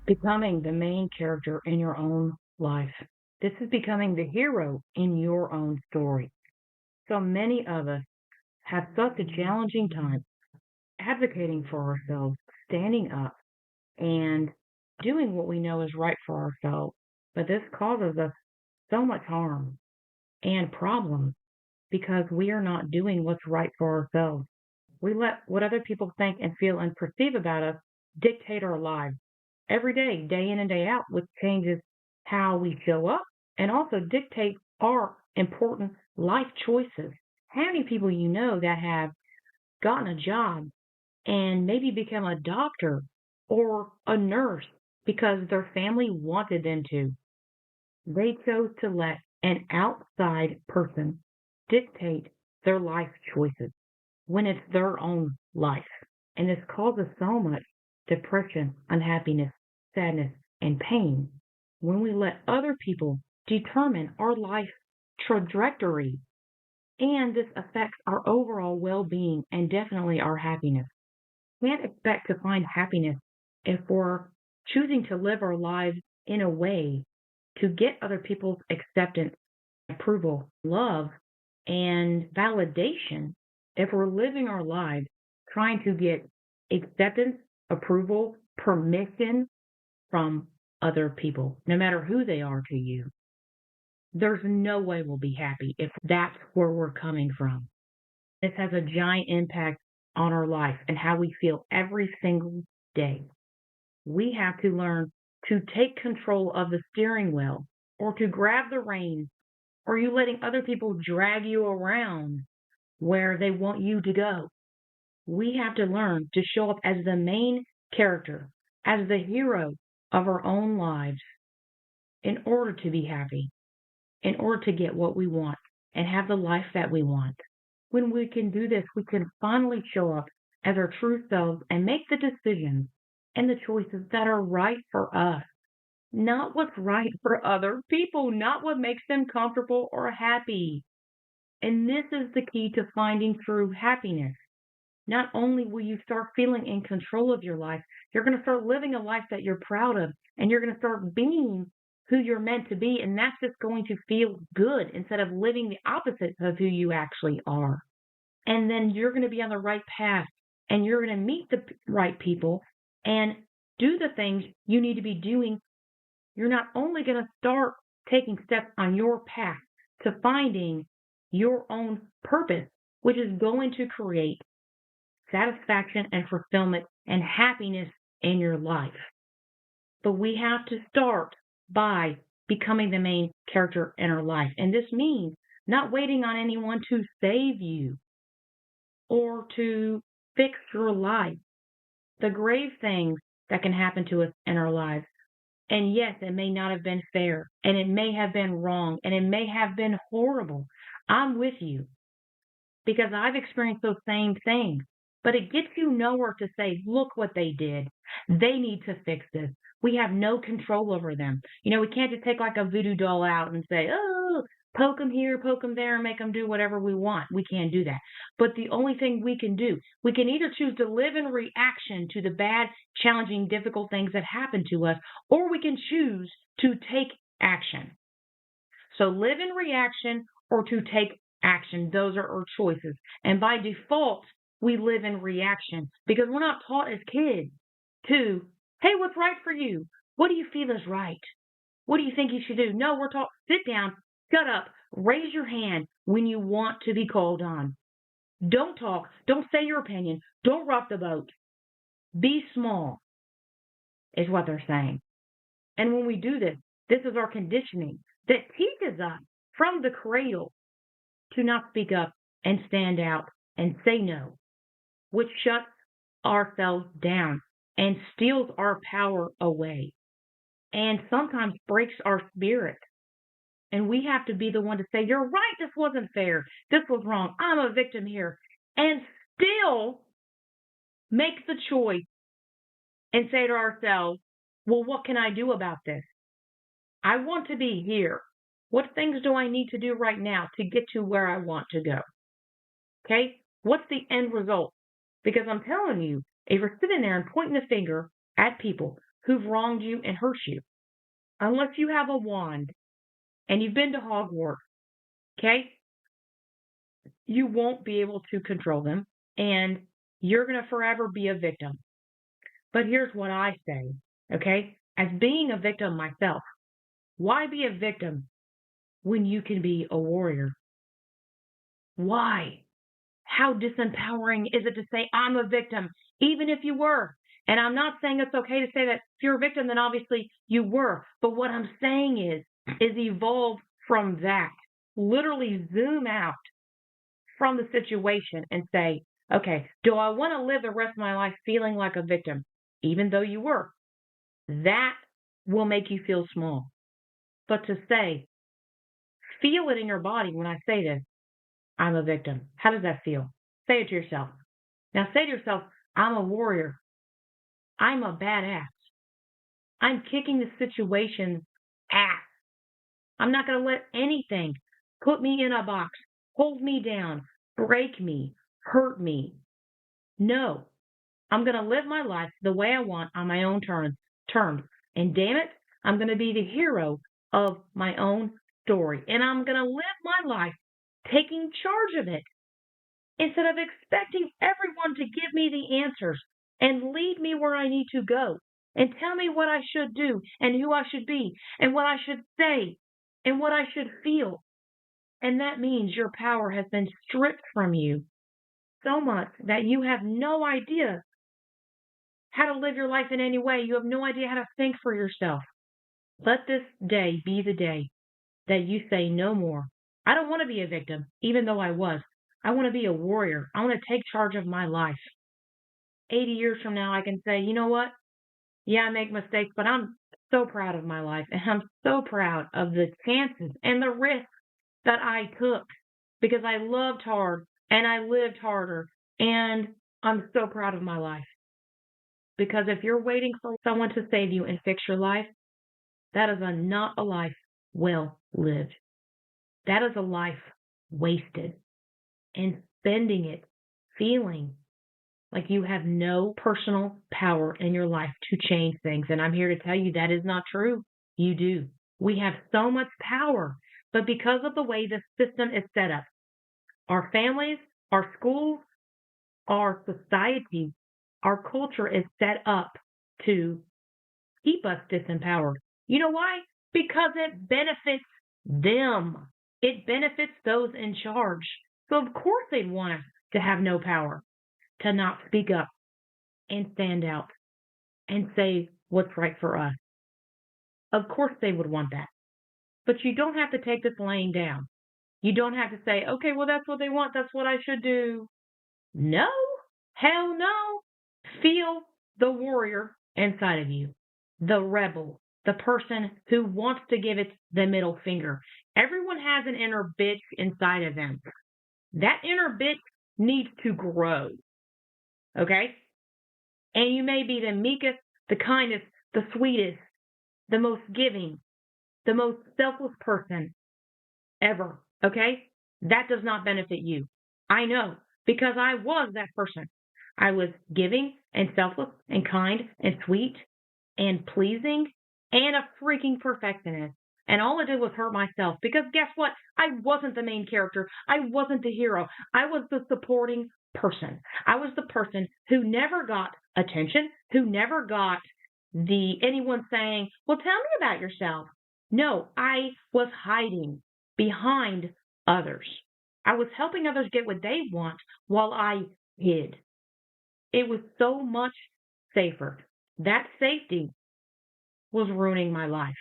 becoming the main character in your own life. This is becoming the hero in your own story. So many of us have such a challenging time advocating for ourselves, standing up, and doing what we know is right for ourselves. But this causes us so much harm and problems because we are not doing what's right for ourselves. We let what other people think and feel and perceive about us dictate our lives every day, day in and day out, which changes how we show up and also dictates our important life choices. How many people you know that have gotten a job and maybe become a doctor or a nurse because their family wanted them to? They chose to let an outside person dictate their life choices when it's their own life. And this causes so much depression, unhappiness, sadness, and pain when we let other people determine our life trajectory. And this affects our overall well being and definitely our happiness. We can't expect to find happiness if we're choosing to live our lives in a way to get other people's acceptance, approval, love, and validation. If we're living our lives trying to get acceptance, approval, permission from other people, no matter who they are to you, there's no way we'll be happy if that's where we're coming from. This has a giant impact on our life and how we feel every single day. We have to learn to take control of the steering wheel or to grab the reins, or you letting other people drag you around where they want you to go. We have to learn to show up as the main character, as the hero of our own lives in order to be happy, in order to get what we want and have the life that we want. When we can do this, we can finally show up as our true selves and make the decisions and the choices that are right for us, not what's right for other people, not what makes them comfortable or happy. And this is the key to finding true happiness. Not only will you start feeling in control of your life, you're going to start living a life that you're proud of, and you're going to start being who you're meant to be, and that's just going to feel good instead of living the opposite of who you actually are. And then you're going to be on the right path, and you're going to meet the right people and do the things you need to be doing. You're not only going to start taking steps on your path to finding your own purpose, which is going to create satisfaction and fulfillment and happiness in your life. But we have to start by becoming the main character in our life. And this means not waiting on anyone to save you or to fix your life. The grave things that can happen to us in our lives. And yes, it may not have been fair, and it may have been wrong, and it may have been horrible. I'm with you because I've experienced those same things. But it gets you nowhere to say, look what they did. They need to fix this. We have no control over them. We can't just take like a voodoo doll out and say, oh, poke them here, poke them there, and make them do whatever we want. We can't do that. But the only thing we can do, we can either choose to live in reaction to the bad, challenging, difficult things that happen to us, or we can choose to take action. So live in reaction or to take action. Those are our choices. And by default, we live in reaction because we're not taught as kids to, hey, what's right for you? What do you feel is right? What do you think you should do? No, we're taught, sit down, shut up, raise your hand when you want to be called on. Don't talk. Don't say your opinion. Don't rock the boat. Be small is what they're saying. And when we do this, this is our conditioning that teaches us from the cradle to not speak up and stand out and say no, which shuts ourselves down and steals our power away and sometimes breaks our spirit. And we have to be the one to say, you're right, this wasn't fair. This was wrong. I'm a victim here. And still make the choice and say to ourselves, well, what can I do about this? I want to be here. What things do I need to do right now to get to where I want to go? Okay? What's the end result? Because I'm telling you, if you're sitting there and pointing the finger at people who've wronged you and hurt you. Unless you have a wand and you've been to Hogwarts, okay? You won't be able to control them, and you're going to forever be a victim. But here's what I say, okay? As being a victim myself, why be a victim when you can be a warrior? Why? How disempowering is it to say, I'm a victim, even if you were? And I'm not saying it's okay to say that if you're a victim, then obviously you were. But what I'm saying is evolve from that. Literally zoom out from the situation and say, okay, do I want to live the rest of my life feeling like a victim, even though you were? That will make you feel small. But to say, feel it in your body when I say this, I'm a victim. How does that feel? Say it to yourself. Now say to yourself, I'm a warrior. I'm a badass. I'm kicking the situation's ass. I'm not going to let anything put me in a box, hold me down, break me, hurt me. No, I'm going to live my life the way I want on my own terms. And damn it, I'm going to be the hero of my own story. And I'm going to live my life taking charge of it instead of expecting everyone to give me the answers and lead me where I need to go and tell me what I should do and who I should be and what I should say and what I should feel. And that means your power has been stripped from you so much that you have no idea how to live your life in any way. You have no idea how to think for yourself. Let this day be the day that you say no more. I don't want to be a victim, even though I was. I want to be a warrior. I want to take charge of my life. 80 years from now, I can say, you know what? Yeah, I make mistakes, but I'm so proud of my life. And I'm so proud of the chances and the risks that I took because I loved hard and I lived harder. And I'm so proud of my life. Because if you're waiting for someone to save you and fix your life, that is not a life well lived. That is a life wasted and spending it feeling like you have no personal power in your life to change things. And I'm here to tell you that is not true. You do. We have so much power, but because of the way the system is set up, our families, our schools, our society, our culture is set up to keep us disempowered. You know why? Because it benefits them. It benefits those in charge. So of course they'd want us to have no power, to not speak up and stand out and say what's right for us. Of course they would want that. But you don't have to take this laying down. You don't have to say, okay, well, that's what they want. That's what I should do. No, hell no. Feel the warrior inside of you, the rebel, the person who wants to give it the middle finger. Everyone has an inner bitch inside of them. That inner bitch needs to grow. Okay? And you may be the meekest, the kindest, the sweetest, the most giving, the most selfless person ever. Okay? That does not benefit you. I know, because I was that person. I was giving and selfless and kind and sweet and pleasing and a freaking perfectionist. And all it did was hurt myself because guess what? I wasn't the main character. I wasn't the hero. I was the supporting person. I was the person who never got attention, who never got anyone saying, well, tell me about yourself. No, I was hiding behind others. I was helping others get what they want while I hid. It was so much safer. That safety was ruining my life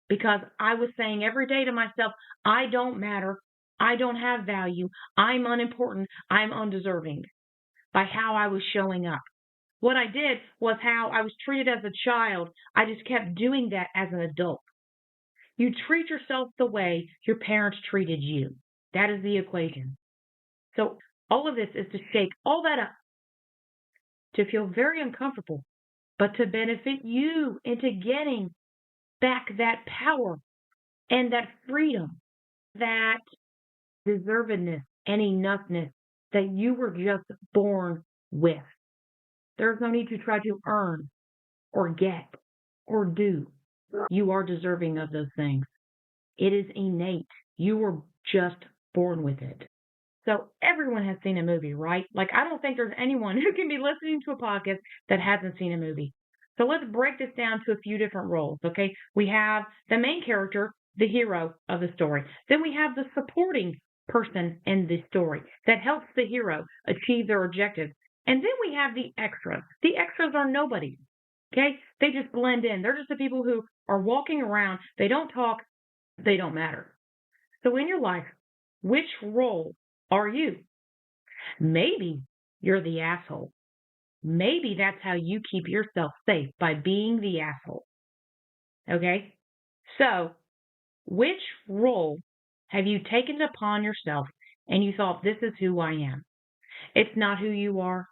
because I was saying every day to myself, I don't matter. I don't have value. I'm unimportant. I'm undeserving by how I was showing up. What I did was how I was treated as a child. I just kept doing that as an adult. You treat yourself the way your parents treated you. That is the equation. So all of this is to shake all that up, to feel very uncomfortable, but to benefit you into getting back that power and that freedom, that deservedness and enoughness that you were just born with. There's no need to try to earn or get. or do. You are deserving of those things. It is innate. You were just born with it. So everyone has seen a movie, right? Like, I don't think there's anyone who can be listening to a podcast that hasn't seen a movie. So let's break this down to a few different roles, okay? We have the main character, the hero of the story. Then we have the supporting person in the story that helps the hero achieve their objectives. And then we have the extras. The extras are nobodies, okay? They just blend in. They're just the people who are walking around. They don't talk. They don't matter. So in your life, which role are you? Maybe you're the asshole. Maybe that's how you keep yourself safe, by being the asshole. Okay? So, which role have you taken upon yourself and you thought, this is who I am? It's not who you are.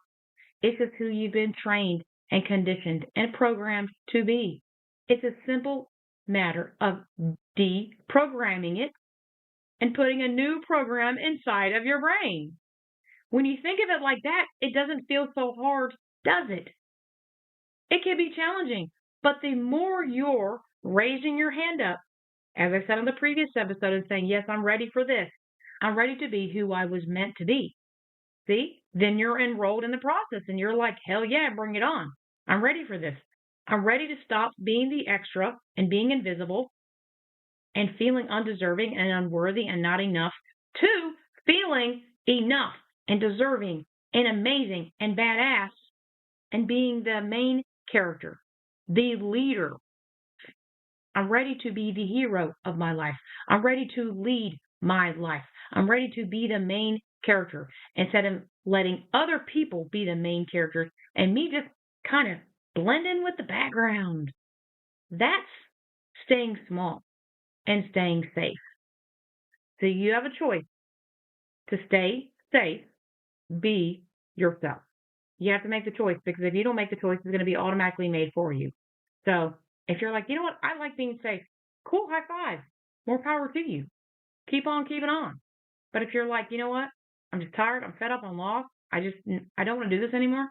It's just who you've been trained and conditioned and programmed to be. It's a simple matter of deprogramming it and putting a new program inside of your brain. When you think of it like that, it doesn't feel so hard, does it? It can be challenging, but the more you're raising your hand up, as I said on the previous episode, and saying, yes, I'm ready for this. I'm ready to be who I was meant to be. See? Then you're enrolled in the process and you're like, hell yeah, bring it on. I'm ready for this. I'm ready to stop being the extra and being invisible and feeling undeserving and unworthy and not enough, to feeling enough and deserving and amazing and badass and being the main character, the leader. I'm ready to be the hero of my life. I'm ready to lead my life. I'm ready to be the main character instead of letting other people be the main characters and me just kind of blend in with the background. That's staying small and staying safe. So you have a choice to stay safe, be yourself. You have to make the choice, because if you don't make the choice, it's going to be automatically made for you. So if you're like, you know what, I like being safe, cool, high five. More power to you. Keep on keeping on. But if you're like, you know what, I'm just tired, I'm fed up, I'm lost, I don't want to do this anymore,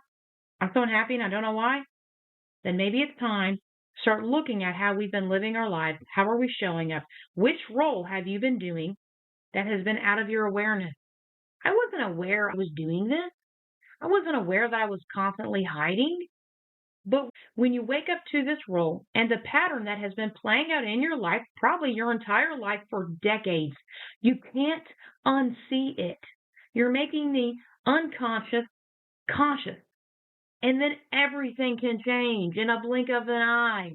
I'm so unhappy and I don't know why, then maybe it's time to start looking at how we've been living our lives. How are we showing up? Which role have you been doing that has been out of your awareness? I wasn't aware I was doing this. I wasn't aware that I was constantly hiding. But when you wake up to this role and the pattern that has been playing out in your life, probably your entire life for decades, you can't unsee it. You're making the unconscious conscious. And then everything can change in a blink of an eye.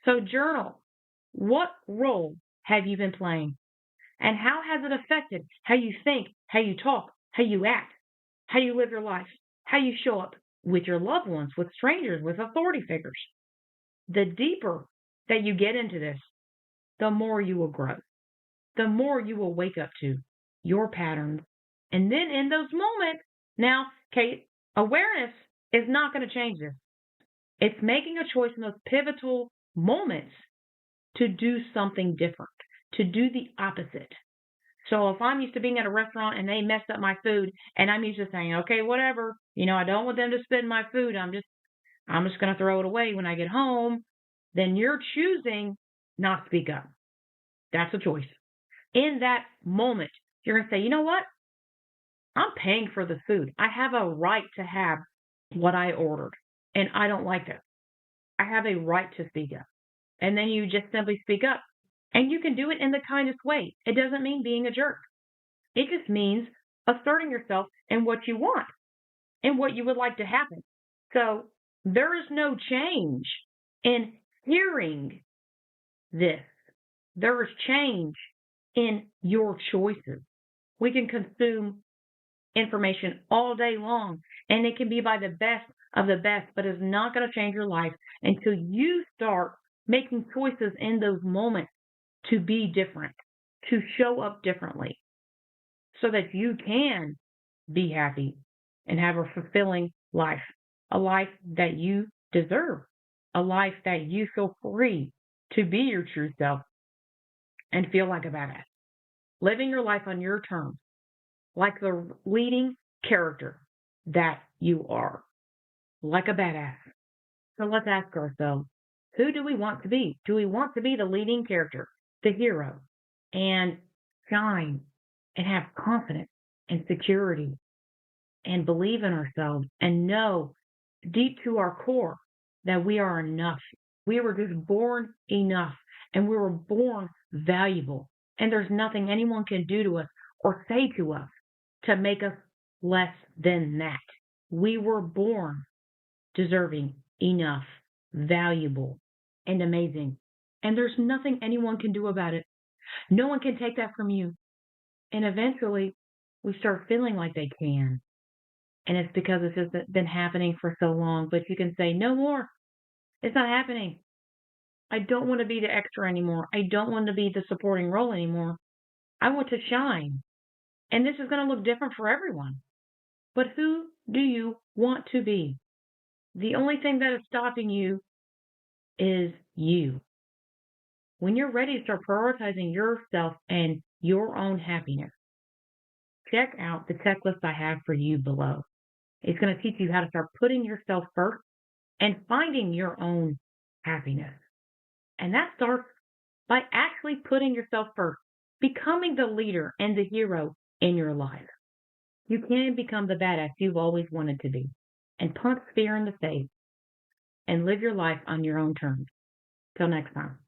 So journal. What role have you been playing? And how has it affected how you think, how you talk, how you act, how you live your life, how you show up with your loved ones, with strangers, with authority figures? The deeper that you get into this, the more you will grow, the more you will wake up to your patterns. And then in those moments, now, okay, awareness is not going to change this. It's making a choice in those pivotal moments to do something different, to do the opposite. So if I'm used to being at a restaurant and they messed up my food, and I'm used to saying, okay, whatever, I don't want them to spit in my food, I'm just going to throw it away when I get home, then you're choosing not to speak up. That's a choice. In that moment, you're going to say, you know what? I'm paying for the food. I have a right to have what I ordered, and I don't like it. I have a right to speak up. And then you just simply speak up. And you can do it in the kindest way. It doesn't mean being a jerk. It just means asserting yourself and what you want and what you would like to happen. So there is no change in hearing this. There is change in your choices. We can consume information all day long, and it can be by the best of the best, but it's not going to change your life until you start making choices in those moments to be different, to show up differently, so that you can be happy and have a fulfilling life, a life that you deserve, a life that you feel free to be your true self and feel like a badass, living your life on your terms, like the leading character that you are, like a badass. So let's ask ourselves, Who do we want to be? Do we want to be the leading character, the hero, and shine and have confidence and security and believe in ourselves and know deep to our core that we are enough? We were just born enough and we were born valuable. And there's nothing anyone can do to us or say to us to make us less than that. We were born deserving, enough, valuable, and amazing. And there's nothing anyone can do about it. No one can take that from you. And eventually, we start feeling like they can. And it's because it's just been happening for so long. But you can say, no more. It's not happening. I don't want to be the extra anymore. I don't want to be the supporting role anymore. I want to shine. And this is going to look different for everyone. But who do you want to be? The only thing that is stopping you is you. When you're ready to start prioritizing yourself and your own happiness, check out the checklist I have for you below. It's going to teach you how to start putting yourself first and finding your own happiness. And that starts by actually putting yourself first, becoming the leader and the hero in your life. You can become the badass you've always wanted to be and punch fear in the face and live your life on your own terms. Till next time.